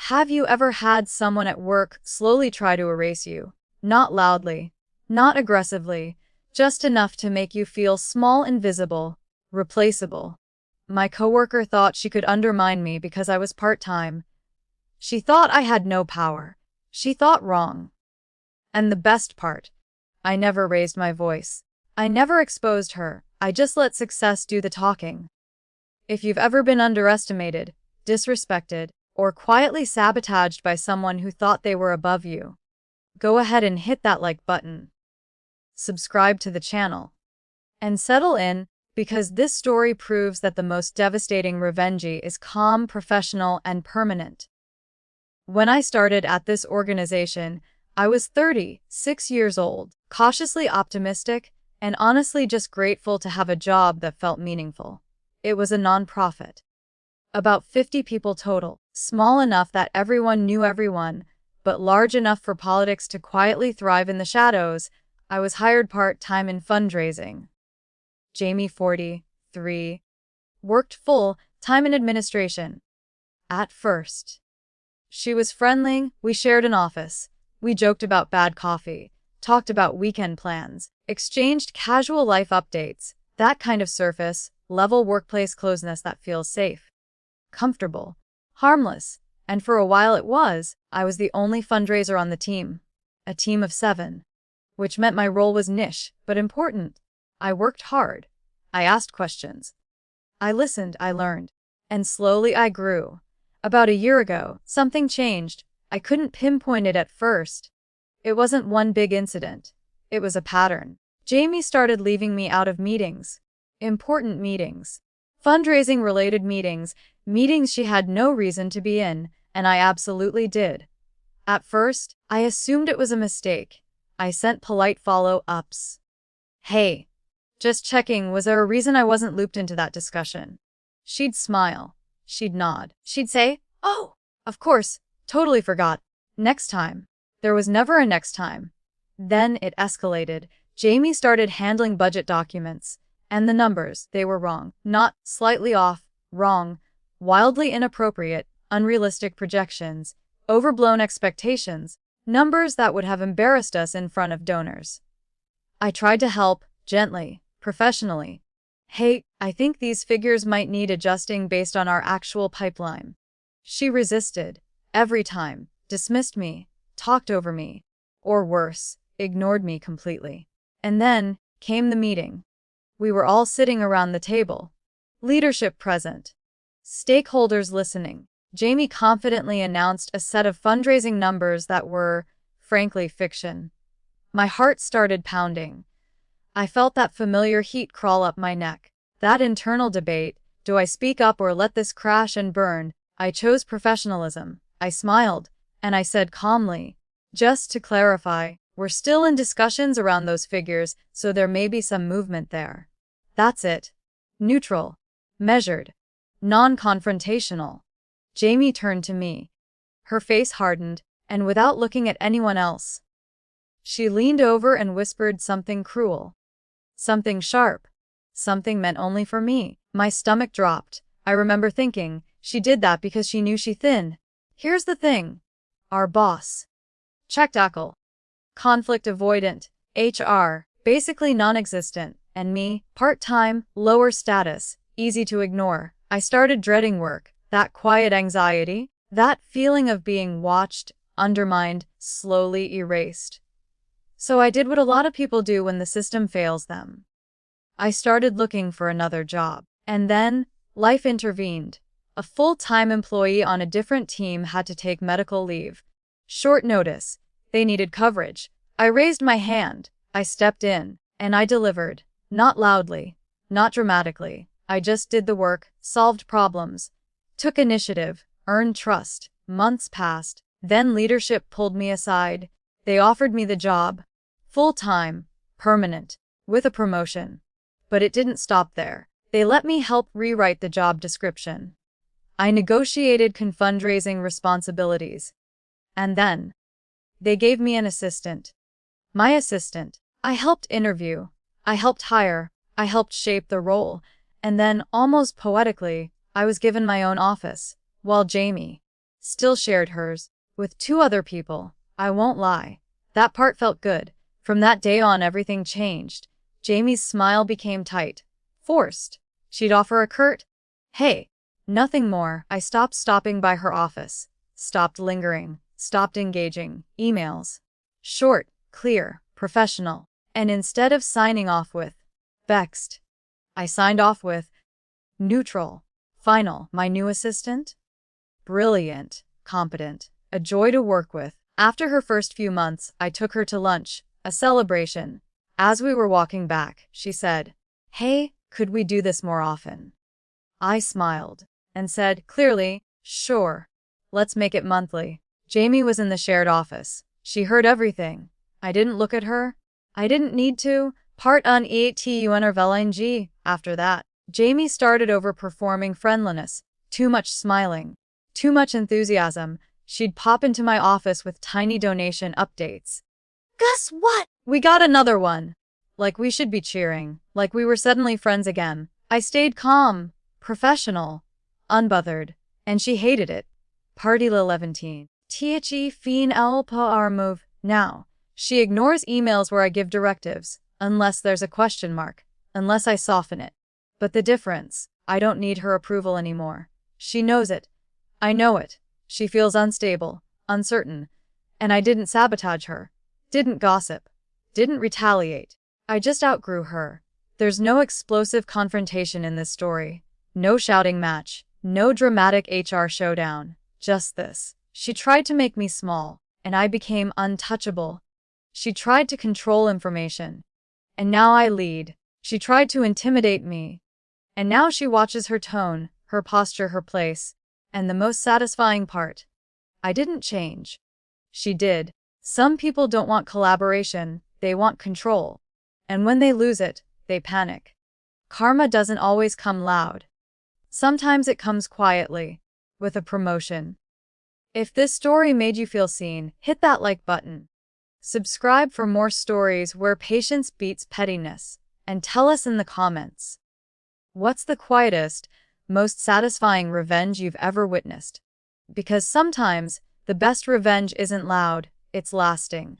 Have you ever had someone at work slowly try to erase you? Not loudly, not aggressively, just enough to make you feel small, invisible, replaceable. My coworker thought she could undermine me because I was part-time. She thought I had no power. She thought wrong. And the best part, I never raised my voice. I never exposed her. I just let success do the talking. If you've ever been underestimated, disrespected, or quietly sabotaged by someone who thought they were above you, go ahead and hit that like button. Subscribe to the channel. And settle in, because this story proves that the most devastating revenge is calm, professional, and permanent. When I started at this organization, I was 36 years old, cautiously optimistic, and honestly just grateful to have a job that felt meaningful. It was a nonprofit. About 50 people total, small enough that everyone knew everyone, but large enough for politics to quietly thrive in the shadows. I was hired part-time in fundraising. Jamie, 43, worked full-time in administration. At first, she was friendly. We shared an office. We joked about bad coffee, talked about weekend plans, exchanged casual life updates, that kind of surface-level workplace closeness that feels safe, comfortable, harmless, and for a while it was. I was the only fundraiser on the team, a team of 7, which meant my role was niche, but important. I worked hard. I asked questions. I listened, I learned. And slowly I grew. About a year ago, something changed. I couldn't pinpoint it at first. It wasn't one big incident. It was a pattern. Jamie started leaving me out of meetings. Important meetings. Fundraising-related meetings. Meetings she had no reason to be in, and I absolutely did. At first, I assumed it was a mistake. I sent polite follow-ups. Hey, just checking, was there a reason I wasn't looped into that discussion? She'd smile. She'd nod. She'd say, "Oh, of course, totally forgot. Next time." There was never a next time. Then it escalated. Jamie started handling budget documents. And the numbers, they were wrong. Not slightly off, wrong. Wildly inappropriate, unrealistic projections, overblown expectations, numbers that would have embarrassed us in front of donors. I tried to help, gently, professionally. Hey, I think these figures might need adjusting based on our actual pipeline. She resisted, every time, dismissed me, talked over me, or worse, ignored me completely. And then came the meeting. We were all sitting around the table. Leadership present. Stakeholders listening. Jamie confidently announced a set of fundraising numbers that were, frankly, fiction. My heart started pounding. I felt that familiar heat crawl up my neck. That internal debate, do I speak up or let this crash and burn? I chose professionalism. I smiled, and I said calmly, "Just to clarify, we're still in discussions around those figures, so there may be some movement there. That's it." Neutral. Measured. Non-confrontational. Jamie turned to me. Her face hardened, and without looking at anyone else, she leaned over and whispered something cruel. Something sharp. Something meant only for me. My stomach dropped. I remember thinking, she did that because she knew she's thin. Here's the thing. Our boss. Checktackle. Conflict avoidant. HR. Basically non-existent. And me, part-time, lower status, easy to ignore. I started dreading work. That quiet anxiety. That feeling of being watched, undermined, slowly erased. So I did what a lot of people do when the system fails them. I started looking for another job. And then, life intervened. A full-time employee on a different team had to take medical leave. Short notice. They needed coverage. I raised my hand. I stepped in. And I delivered. Not loudly. Not dramatically. I just did the work, solved problems, took initiative, earned trust. Months passed. Then leadership pulled me aside. They offered me the job. Full-time. Permanent. With a promotion. But it didn't stop there. They let me help rewrite the job description. I negotiated fundraising responsibilities. And then, they gave me an assistant. My assistant. I helped interview. I helped hire. I helped shape the role. And then, almost poetically, I was given my own office, while Jamie Still shared hers. With 2 other people. I won't lie. That part felt good. From that day on, everything changed. Jamie's smile became tight. Forced. She'd offer a curt, "Hey." Nothing more. I stopped stopping by her office. Stopped lingering. Stopped engaging. Emails. Short, clear, professional. And instead of signing off with "Vexed," I signed off with "Neutral." Final. My new assistant? Brilliant. Competent. A joy to work with. After her first few months, I took her to lunch. A celebration. As we were walking back, she said, "Hey, could we do this more often?" I smiled and said, clearly, "Sure. Let's make it monthly." Jamie was in the shared office. She heard everything. I didn't look at her. I didn't need to. Part un EATUNRVLNG. After that, Jamie started overperforming friendliness. Too much smiling. Too much enthusiasm. She'd pop into my office with tiny donation updates. "Guess what? We got another one." Like we should be cheering. Like we were suddenly friends again. I stayed calm, professional, unbothered, and she hated it. Party la 17. The fin our move. Now, she ignores emails where I give directives, unless there's a question mark, unless I soften it. But the difference, I don't need her approval anymore. She knows it. I know it. She feels unstable, uncertain. And I didn't sabotage her. Didn't gossip. Didn't retaliate. I just outgrew her. There's no explosive confrontation in this story. No shouting match. No dramatic HR showdown. Just this. She tried to make me small, and I became untouchable. She tried to control information, and now I lead. She tried to intimidate me, and now she watches her tone, her posture, her place. And the most satisfying part, I didn't change. She did. Some people don't want collaboration, they want control. And when they lose it, they panic. Karma doesn't always come loud. Sometimes it comes quietly, with a promotion. If this story made you feel seen, hit that like button. Subscribe for more stories where patience beats pettiness, and tell us in the comments. What's the quietest, most satisfying revenge you've ever witnessed? Because sometimes, the best revenge isn't loud, it's lasting.